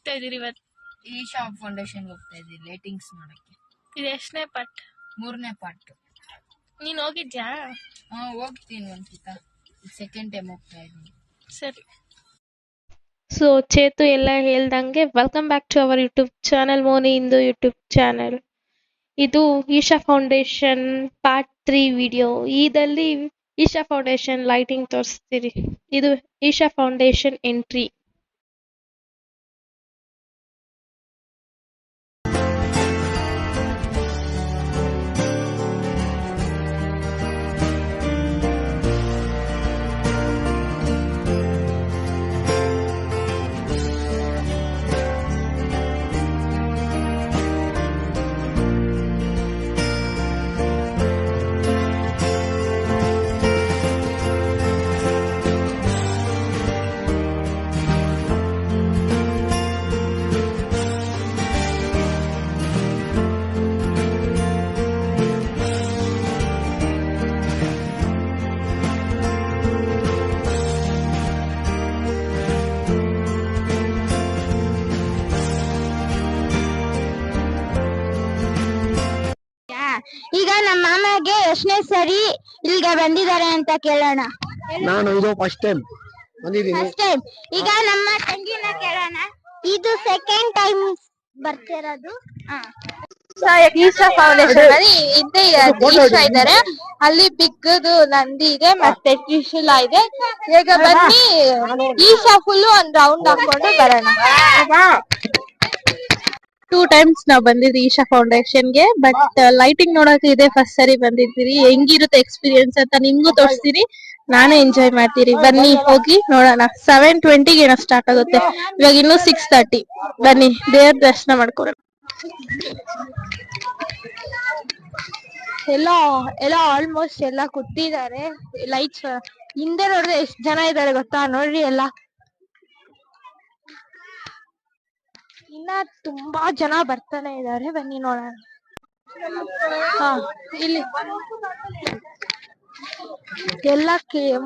ಹೋಗ್ತಾ ಇದೀರಿ ಇವತ್ತು? ಈಶಾ ಫೌಂಡೇಶನ್ ಹೋಗ್ತಾ ಇದೀವಿ ಲೈಟಿಂಗ್ಸ್ ನೋಡಕ್ಕೆ. ಇದು ಎಷ್ಟನೇ ಪಾರ್ಟ್? 3ನೇ ಪಾರ್ಟ್. ನೀನ್ ಹೋಗಿದ್ಯಾ? ಹೋಗ್ತೀನಿ ಒಂದ್ಕಿತ. ಸೆಕೆಂಡ್ ಟೈಮ್ ಹೋಗ್ತಾ ಇದೀನಿ. ಸರಿ. ಸೊ ಚೇತು ಎಲ್ಲ ಹೇಳ್ದಂಗೆ welcome back to our YouTube channel, Moni Indu YouTube channel. ಇದು ಈಶಾ ಫೌಂಡೇಶನ್ ಪಾರ್ಟ್ 3 ವಿಡಿಯೋ. ಇದಲ್ಲಿ ಈಶಾ ಫೌಂಡೇಶನ್ ಲೈಟಿಂಗ್ ತೋರಿಸ್ತೀರಿ. ಇದು ಈಶಾ ಫೌಂಡೇಶನ್ ಎಂಟ್ರಿ. ಈಗ ನಮ್ಮ ಮಾಮಗೆ ಎಷ್ಟನೇ ಸರಿ ಇಲ್ಲಿಗೆ ಬಂದಿದ್ದಾರೆ ಅಂತ ಕೇಳೋಣ. ನಾನು ಇದು ಫಸ್ಟ್ ಟೈಮ್ ಬಂದಿದ್ದೀನಿ. First time. ಈಗ ನಮ್ಮ ತಂಗಿನ ಕೇಳೋಣ. ಇದು ಸೆಕೆಂಡ್ ಟೈಮ್ ಬರ್ತಿರೋದು. ಈಶಾ ಫೌಂಡೇಶನ್ ಅಲ್ಲಿ ಹಿಂದೆ ಈಶಾ ಇದ್ದಾರೆ, ಅಲ್ಲಿ ಬಿಗ್ಗದು ನಂದಿ ಇದೆ, ಮತ್ತೆ ತ್ರಿಶೂಲ ಇದೆ. ಈಗ ಬನ್ನಿ ಈಶಾ ಫುಲ್ ಒಂದ್ ರೌಂಡ್ ಹಾಕೊಂಡು ಬರೋಣ. 2 ಟೈಮ್ಸ್ ನಾವ್ ಬಂದಿದ್ವಿ ಈಶಾ ಫೌಂಡೇಶನ್ಗೆ, ಬಟ್ ಲೈಟಿಂಗ್ ನೋಡಕ್ಕೆ ಇದೆ ಫಸ್ಟ್ ಸರಿ ಬಂದಿದ್ದೀರಿ. ಹೆಂಗಿರುತ್ತೆ ಎಕ್ಸ್ಪೀರಿಯನ್ಸ್ ಅಂತ ನಿಮ್ಗೂ ತೋರಿಸ್ತೀನಿ, ನಾನೇ ಎಂಜಾಯ್ ಮಾಡ್ತೀರಿ. ಬನ್ನಿ ಹೋಗಿ ನೋಡೋಣ. 7:20 ಏನೋ ಸ್ಟಾರ್ಟ್ ಆಗುತ್ತೆ, ಇವಾಗ ಇನ್ನು 6:30. ಬನ್ನಿ ದೇವ್ರ ದರ್ಶನ ಮಾಡ್ಕೊಳ್ಳೋಣ. ಎಲ್ಲ ಆಲ್ಮೋಸ್ಟ್ ಎಲ್ಲ ಕೂತಿದ್ದಾರೆ. ಲೈಟ್ಸ್ ಹಿಂದೆ ನೋಡ್ರೆ ಎಷ್ಟ್ ಜನ ಇದ್ದಾರೆ ಗೊತ್ತಾ? ನೋಡ್ರಿ ಎಲ್ಲ ಇನ್ನ ತುಂಬಾ ಜನ ಬರ್ತಾನೆ ಇದ್ದಾರೆ. ಬನ್ನಿ ನೋಡೋಣ. ಇಲ್ಲಿ ಎಲ್ಲ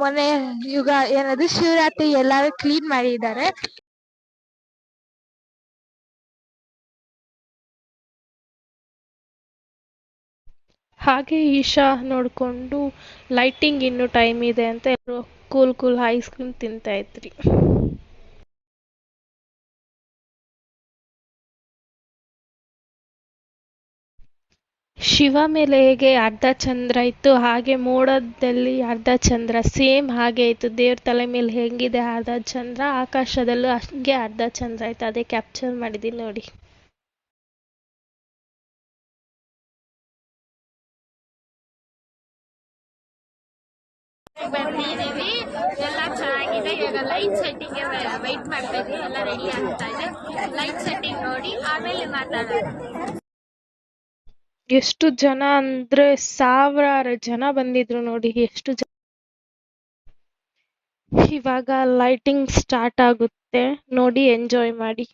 ಮೊನ್ನೆ ಯುಗ ಏನದು ಶಿವರಾತ್ರಿ ಎಲ್ಲಾರು ಕ್ಲೀನ್ ಮಾಡಿದ್ದಾರೆ. ಹಾಗೆ ಈಶಾ ನೋಡ್ಕೊಂಡು ಲೈಟಿಂಗ್ ಇನ್ನು ಟೈಮ್ ಇದೆ ಅಂತ ಎಲ್ಲರೂ ಕೂಲ್ ಐಸ್ ಕ್ರೀಮ್ ತಿಂತಾ ಇದ್ರಿ. ಶಿವ ಮೇಲೆ ಹೇಗೆ ಅರ್ಧ ಚಂದ್ರ ಇತ್ತು, ಹಾಗೆ ಮೋಡದಲ್ಲಿ ಅರ್ಧ ಚಂದ್ರ ಸೇಮ್ ಹಾಗೆ ಇತ್ತು. ದೇವ್ರ ತಲೆ ಮೇಲೆ ಹೆಂಗಿದೆ ಅರ್ಧ ಚಂದ್ರ, ಆಕಾಶದಲ್ಲೂ ಹಂಗೆ ಅರ್ಧ ಚಂದ್ರ ಇತ್ತು. ಅದೇ ಕ್ಯಾಪ್ಚರ್ ಮಾಡಿದೀನಿ ನೋಡಿ. ಬಂದಿದ್ದೀವಿ, ಎಲ್ಲ ಚೆನ್ನಾಗಿದೆ. ಇವಾಗ ಲೈಟ್ ಸೆಟ್ಟಿಂಗ್ ವೈಟ್ ಮಾಡ್ತಾ ಇದೀವಿ, ಎಲ್ಲ ರೆಡಿ ಆಗ್ತಾ ಇದೆ. ಲೈಟ್ ಸೆಟ್ಟಿಂಗ್ ನೋಡಿ ಆಮೇಲೆ ಮಾತಾಡೋಣ. ಎಷ್ಟು ಜನ ಅಂದ್ರೆ ಸಾವಿರಾರು ಜನ ಬಂದಿದ್ರು ನೋಡಿ, ಎಷ್ಟು ಜನ. ಇವಾಗ ಲೈಟಿಂಗ್ ಸ್ಟಾರ್ಟ್ ಆಗುತ್ತೆ, ನೋಡಿ ಎಂಜಾಯ್ ಮಾಡಿ.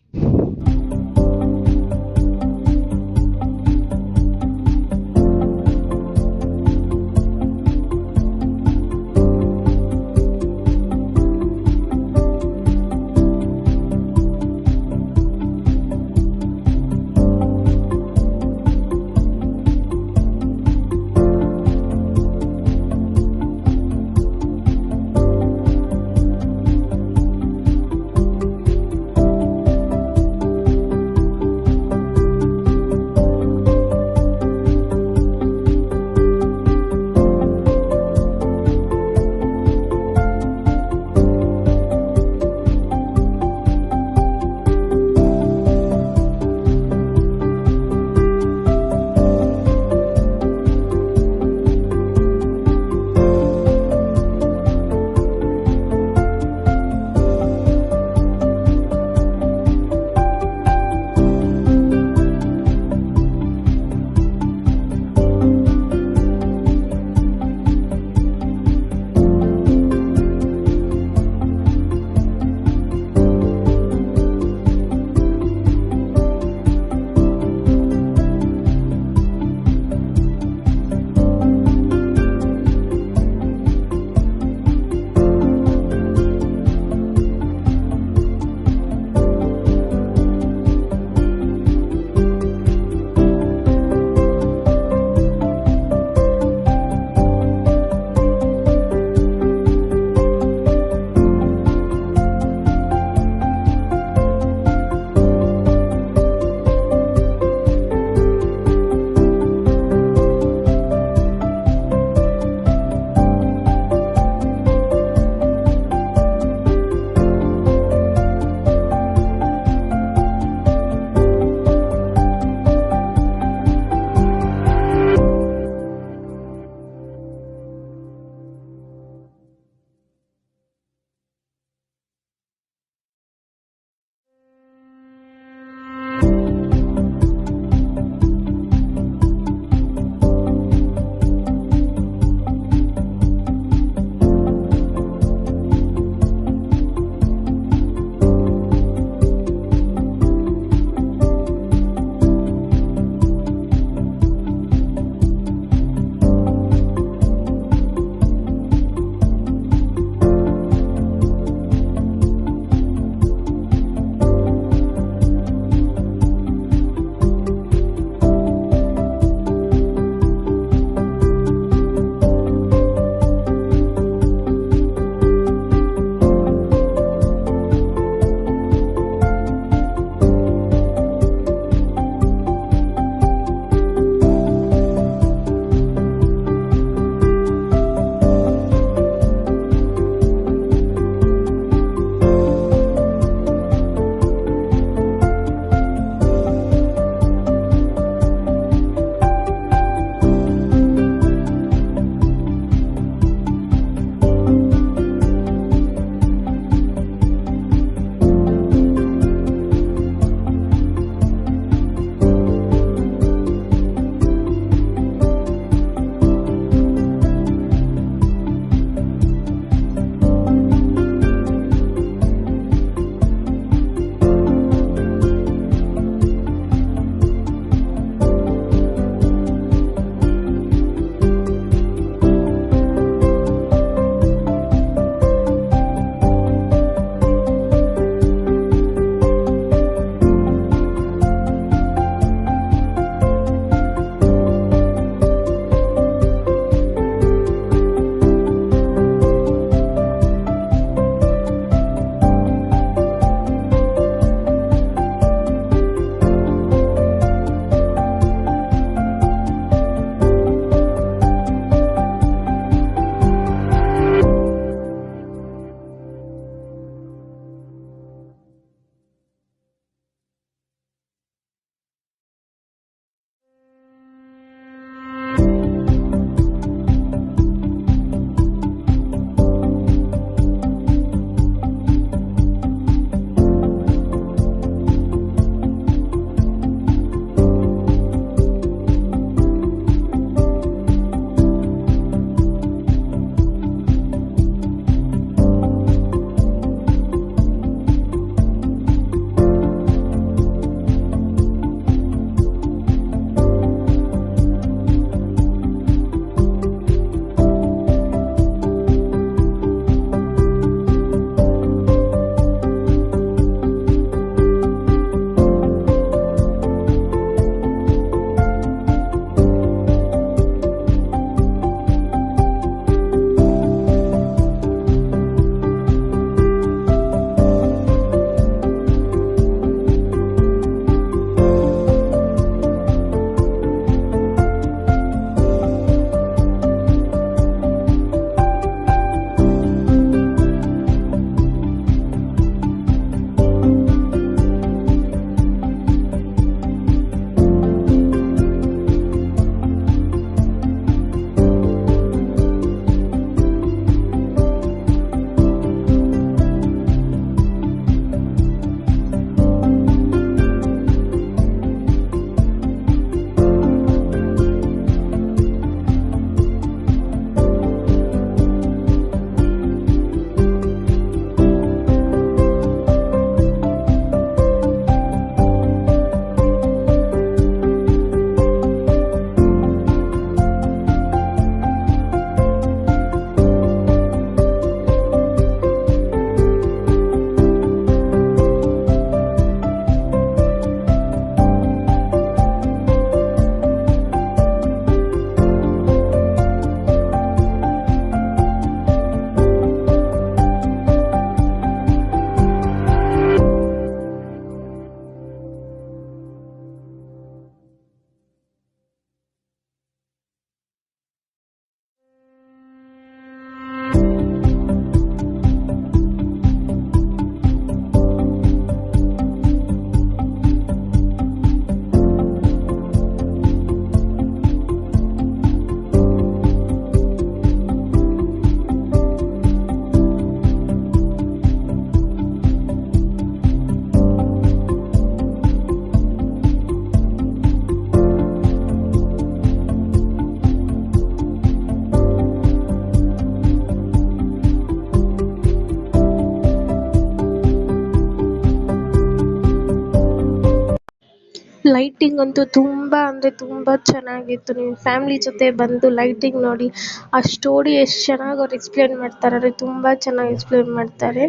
ಲೈಟಿಂಗ್ ಅಂತೂ ತುಂಬ ಅಂದರೆ ತುಂಬ ಚೆನ್ನಾಗಿತ್ತು. ನೀವು ಫ್ಯಾಮಿಲಿ ಜೊತೆ ಬಂದು ಲೈಟಿಂಗ್ ನೋಡಿ. ಆ ಸ್ಟೋರಿ ಎಷ್ಟು ಚೆನ್ನಾಗಿ ಅವ್ರು ಎಕ್ಸ್ಪ್ಲೇನ್ ಮಾಡ್ತಾರೆ ಅಂದರೆ ತುಂಬ ಚೆನ್ನಾಗಿ ಎಕ್ಸ್ಪ್ಲೇನ್ ಮಾಡ್ತಾರೆ.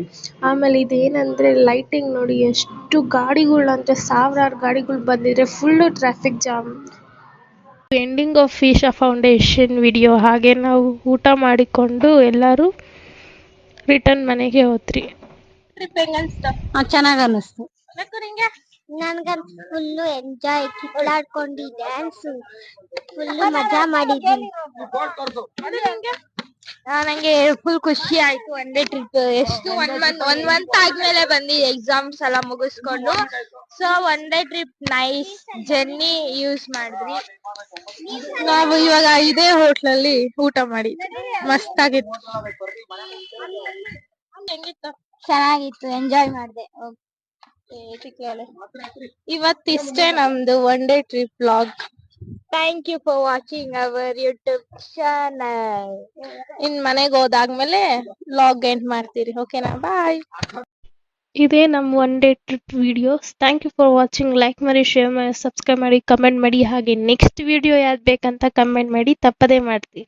ಆಮೇಲೆ ಇದೇನಂದರೆ ಲೈಟಿಂಗ್ ನೋಡಿ, ಎಷ್ಟು ಗಾಡಿಗಳಂದರೆ ಸಾವಿರಾರು ಗಾಡಿಗಳು ಬಂದಿದ್ರೆ full traffic jam. Ending of Isha foundation video. ಹಾಗೆ ನಾವು ಊಟ ಮಾಡಿಕೊಂಡು ಎಲ್ಲರೂ ರಿಟರ್ನ್ ಮನೆಗೆ ಹೋದ್ರಿ. ಟ್ರಿಪ್ ಹೆಂಗ ಅನ್ಸ್ತು? ಚೆನ್ನಾಗ್ ಅನ್ನಿಸ್ತು. ನನ್ಗಂತ ಫುಲ್ಲು ಎಂಜಾಯ್, ಕಿತ್ಲಾಡ್ಕೊಂಡು ಡ್ಯಾನ್ಸ್ ಫುಲ್ಲು ಮಜಾ ಮಾಡಿದ್ದೀನಿ. ನಂಗೆ ಫುಲ್ ಖುಷಿ ಆಯ್ತು. ಒನ್ ಡೇ ಟ್ರಿಪ್ ಎಷ್ಟು ಒನ್ ಮಂತ್ ಆದ್ಮೇಲೆ ಬಂದಿ ಎಕ್ಸಾಮ್ಸ್ ಎಲ್ಲ ಮುಗಿಸ್ಕೊಂಡು. So one day trip nice journey use ಮಾಡಿದ್ವಿ. ನಾವು ಇವಾಗ ಇದೇ ಹೋಟ್ಲಲ್ಲಿ ಊಟ ಮಾಡಿದ್ವಿ, ಮಸ್ತ್ ಆಗಿತ್ತು. ಹೆಂಗಿತ್ತು? ಚೆನ್ನಾಗಿತ್ತು, ಎಂಜಾಯ್ ಮಾಡಿದೆ. ಇವತ್ತಿಷ್ಟೇ ನಮ್ದು one day trip vlog. Thank you for watching our YouTube channel. ಇನ್ ಮನೆಗೆ ಹೋದಾದ್ಮೇಲೆ ವ್ಲಾಗ್ ಎಂಡ್ ಮಾಡ್ತೀರಿ. ಓಕೆನಾ? ಬಾಯ್. ಇದೇ ನಮ್ಮ one day trip videos. Thank you for watching. Like ಮಾಡಿ, ಶೇರ್ ಮಾಡಿ, ಸಬ್ಸ್ಕ್ರೈಬ್ ಮಾಡಿ, ಕಮೆಂಟ್ ಮಾಡಿ. ಹಾಗೆ ನೆಕ್ಸ್ಟ್ ವಿಡಿಯೋ ಯಾವ್ದು ಬೇಕಂತ ಕಮೆಂಟ್ ಮಾಡಿ, ತಪ್ಪದೇ ಮಾಡ್ತೀರಿ.